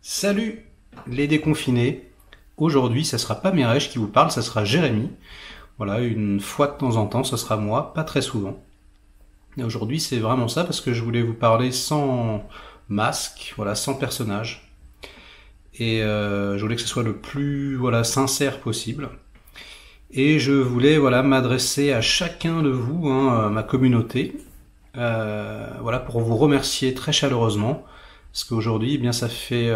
Salut les déconfinés. Aujourd'hui, ça sera pas Mireille qui vous parle, ça sera Jérémy. Voilà, une fois de temps en temps, ce sera moi, pas très souvent. Et aujourd'hui, c'est vraiment ça parce que je voulais vous parler sans masque, voilà, sans personnage. Et je voulais que ce soit le plus sincère possible. Et je voulais m'adresser à chacun de vous, ma communauté, pour vous remercier très chaleureusement. Parce qu'aujourd'hui, eh bien, ça fait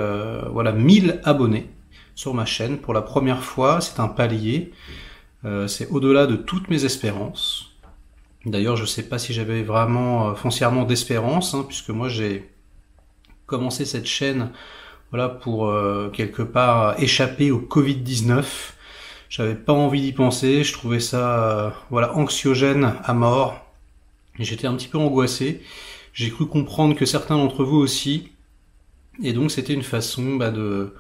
1000 abonnés sur ma chaîne. Pour la première fois, c'est un palier. C'est au-delà de toutes mes espérances. D'ailleurs, je ne sais pas si j'avais vraiment foncièrement d'espérance, puisque moi j'ai commencé cette chaîne pour quelque part échapper au Covid-19. J'avais pas envie d'y penser, je trouvais ça anxiogène à mort. Et j'étais un petit peu angoissé. J'ai cru comprendre que certains d'entre vous aussi. Et donc c'était une façon de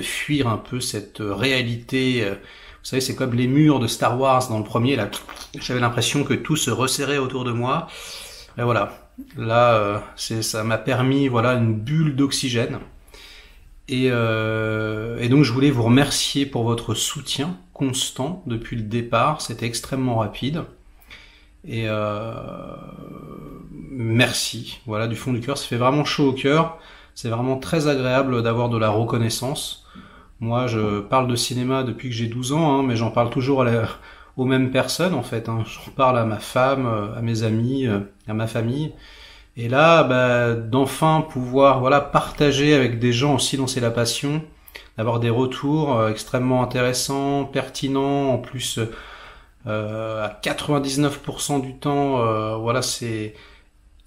fuir un peu cette réalité. Vous savez, c'est comme les murs de Star Wars dans le premier. Là, j'avais l'impression que tout se resserrait autour de moi. Et voilà, là, ça m'a permis une bulle d'oxygène. Et donc je voulais vous remercier pour votre soutien constant depuis le départ. C'était extrêmement rapide. Et merci, du fond du cœur. Ça fait vraiment chaud au cœur. C'est vraiment très agréable d'avoir de la reconnaissance. Moi, je parle de cinéma depuis que j'ai 12 ans, mais j'en parle toujours aux mêmes personnes, en fait. J'en parle à ma femme, à mes amis, à ma famille. Et là, d'enfin pouvoir partager avec des gens aussi dont c'est la passion, d'avoir des retours extrêmement intéressants, pertinents, en plus à 99% du temps, c'est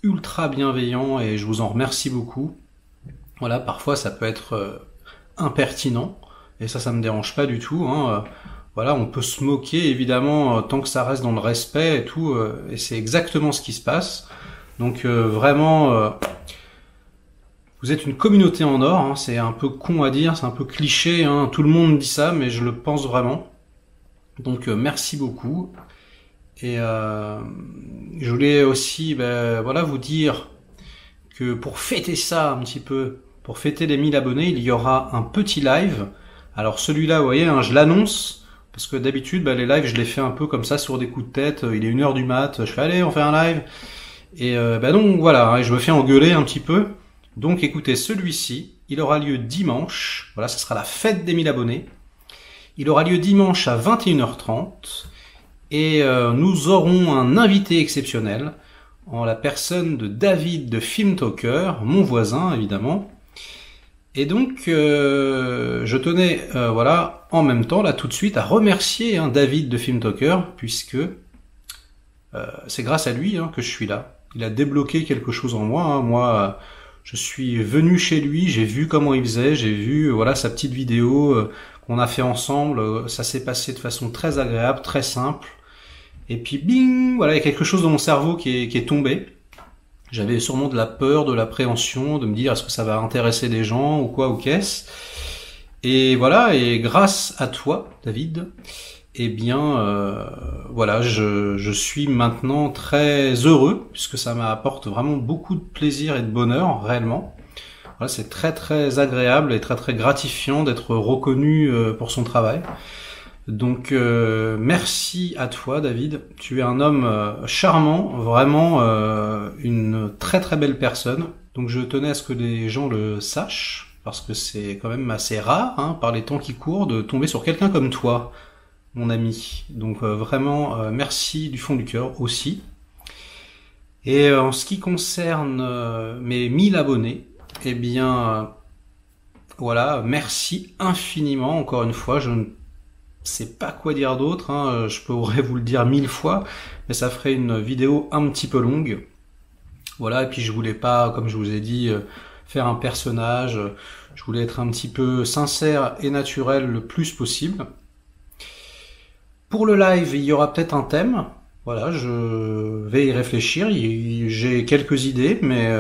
ultra bienveillant et je vous en remercie beaucoup. Parfois ça peut être impertinent et ça me dérange pas du tout. On peut se moquer évidemment tant que ça reste dans le respect et tout, et c'est exactement ce qui se passe. Donc vraiment, vous êtes une communauté en or. C'est un peu con à dire, c'est un peu cliché. Tout le monde dit ça, mais je le pense vraiment. Donc merci beaucoup. Et je voulais aussi vous dire que pour fêter ça un petit peu, pour fêter les 1000 abonnés, il y aura un petit live. Alors celui-là, vous voyez, je l'annonce, parce que d'habitude, les lives, je les fais un peu comme ça, sur des coups de tête. Il est 1h du mat, je fais, allez, on fait un live. Et donc voilà, je me fais engueuler un petit peu. Donc écoutez, celui-ci, il aura lieu dimanche. Voilà, ce sera la fête des 1000 abonnés. Il aura lieu dimanche à 21h30. Et nous aurons un invité exceptionnel, en la personne de David de Film Talker, mon voisin évidemment. Et donc je tenais en même temps là tout de suite à remercier David de Film Talker, puisque c'est grâce à lui que je suis là. Il a débloqué quelque chose en moi. Moi je suis venu chez lui, j'ai vu comment il faisait, j'ai vu sa petite vidéo qu'on a fait ensemble. Ça s'est passé de façon très agréable, très simple. Et puis bing, il y a quelque chose dans mon cerveau qui est tombé. J'avais sûrement de la peur, de l'appréhension, de me dire est-ce que ça va intéresser des gens ou quoi ou qu'est-ce. Et et grâce à toi, David, eh bien je suis maintenant très heureux puisque ça m'apporte vraiment beaucoup de plaisir et de bonheur réellement. C'est très très agréable et très très gratifiant d'être reconnu pour son travail. Donc merci à toi David, tu es un homme charmant, vraiment une très très belle personne. Donc je tenais à ce que les gens le sachent, parce que c'est quand même assez rare, par les temps qui courent, de tomber sur quelqu'un comme toi, mon ami. Donc vraiment merci du fond du cœur aussi. Et en ce qui concerne mes 1000 abonnés, eh bien merci infiniment encore une fois. Je ne sais pas quoi dire d'autre, je pourrais vous le dire 1000 fois, mais ça ferait une vidéo un petit peu longue. Et puis je voulais pas, comme je vous ai dit, faire un personnage, je voulais être un petit peu sincère et naturel le plus possible. Pour le live, il y aura peut-être un thème, je vais y réfléchir, j'ai quelques idées, mais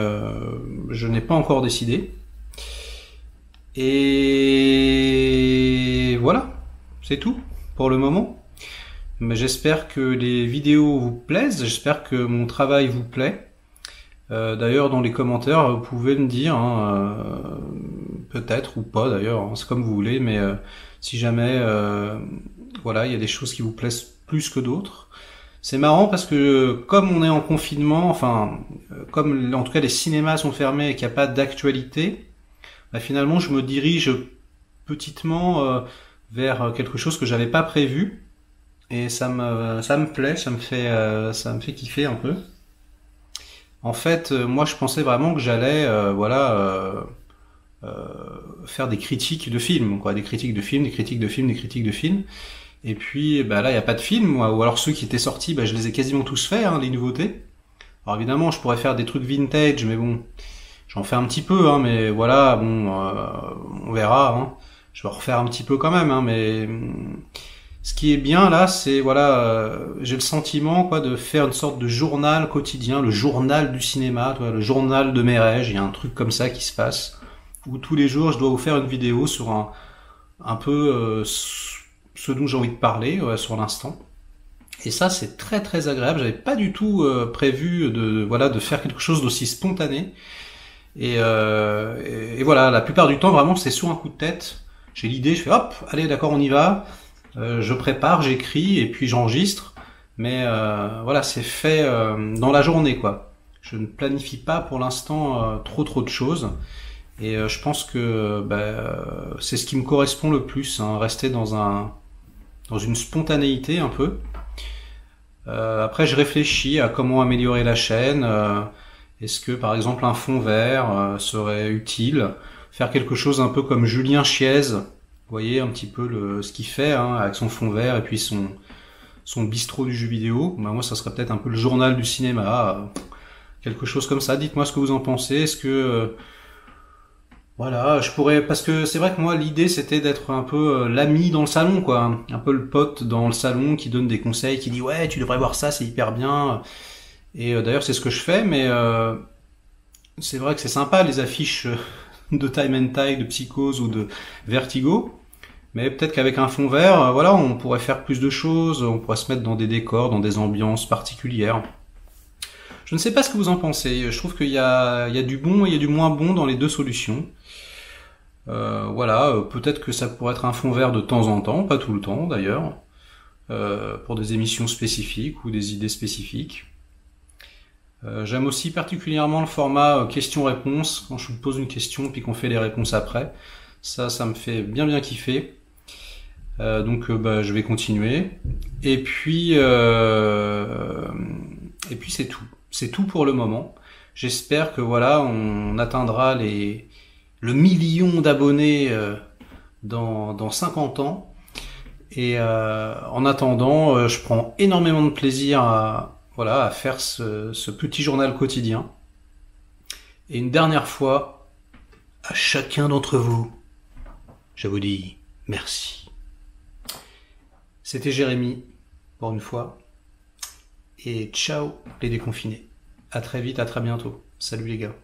je n'ai pas encore décidé. Et voilà. C'est tout pour le moment. Mais j'espère que les vidéos vous plaisent, j'espère que mon travail vous plaît. D'ailleurs, dans les commentaires, vous pouvez me dire peut-être ou pas d'ailleurs, hein, c'est comme vous voulez, mais si jamais voilà, il y a des choses qui vous plaisent plus que d'autres. C'est marrant parce que comme on est en confinement, enfin comme en tout cas les cinémas sont fermés et qu'il n'y a pas d'actualité, bah, finalement je me dirige petitement vers quelque chose que j'avais pas prévu et ça me plaît, ça me fait kiffer un peu. En fait, moi je pensais vraiment que j'allais voilà faire des critiques de films, quoi, des critiques de films, des critiques de films, des critiques de films. Et puis bah là il y a pas de films, ou alors ceux qui étaient sortis, bah, je les ai quasiment tous faits, hein, les nouveautés. Alors évidemment je pourrais faire des trucs vintage, mais bon, j'en fais un petit peu, hein, mais voilà, bon, on verra. Hein. Je vais en refaire un petit peu quand même, hein, mais ce qui est bien là, c'est voilà, j'ai le sentiment quoi de faire une sorte de journal quotidien, le journal du cinéma, toi, le journal de mes rêves. Il y a un truc comme ça qui se passe où tous les jours je dois vous faire une vidéo sur un peu ce dont j'ai envie de parler sur l'instant. Et ça c'est très très agréable. J'avais pas du tout prévu de voilà de faire quelque chose d'aussi spontané. Et voilà, la plupart du temps vraiment c'est sur un coup de tête. J'ai l'idée, je fais hop, allez d'accord on y va. Je prépare, j'écris et puis j'enregistre. Mais voilà, c'est fait dans la journée quoi. Je ne planifie pas pour l'instant trop de choses. Et je pense que c'est ce qui me correspond le plus, hein, rester dans une spontanéité un peu. Après, je réfléchis à comment améliorer la chaîne. Est-ce que, par exemple, un fond vert serait utile? Faire quelque chose un peu comme Julien Chiez. Vous voyez un petit peu ce qu'il fait hein, avec son fond vert et puis son bistrot du jeu vidéo. Bah, moi, ça serait peut-être un peu le journal du cinéma. Quelque chose comme ça. Dites-moi ce que vous en pensez. Est-ce que... voilà, je pourrais parce que c'est vrai que moi l'idée c'était d'être un peu l'ami dans le salon quoi, un peu le pote dans le salon qui donne des conseils, qui dit ouais tu devrais voir ça, c'est hyper bien. Et d'ailleurs c'est ce que je fais, mais c'est vrai que c'est sympa les affiches de Time and Tide, de Psychose ou de Vertigo, mais peut-être qu'avec un fond vert, voilà, on pourrait faire plus de choses, on pourrait se mettre dans des décors, dans des ambiances particulières. Je ne sais pas ce que vous en pensez. Je trouve qu'il y a du bon et il y a du moins bon dans les deux solutions. Voilà, peut-être que ça pourrait être un fond vert de temps en temps, pas tout le temps d'ailleurs, pour des émissions spécifiques ou des idées spécifiques. J'aime aussi particulièrement le format question-réponse, quand je vous pose une question puis qu'on fait les réponses après. Ça me fait bien kiffer. Donc je vais continuer. Et puis c'est tout. C'est tout pour le moment. J'espère que voilà, on atteindra le million d'abonnés dans 50 ans. Et en attendant, je prends énormément de plaisir à faire ce petit journal quotidien. Et une dernière fois, à chacun d'entre vous, je vous dis merci. C'était Jérémy, pour une fois. Et ciao les déconfinés. À très vite, à très bientôt. Salut les gars.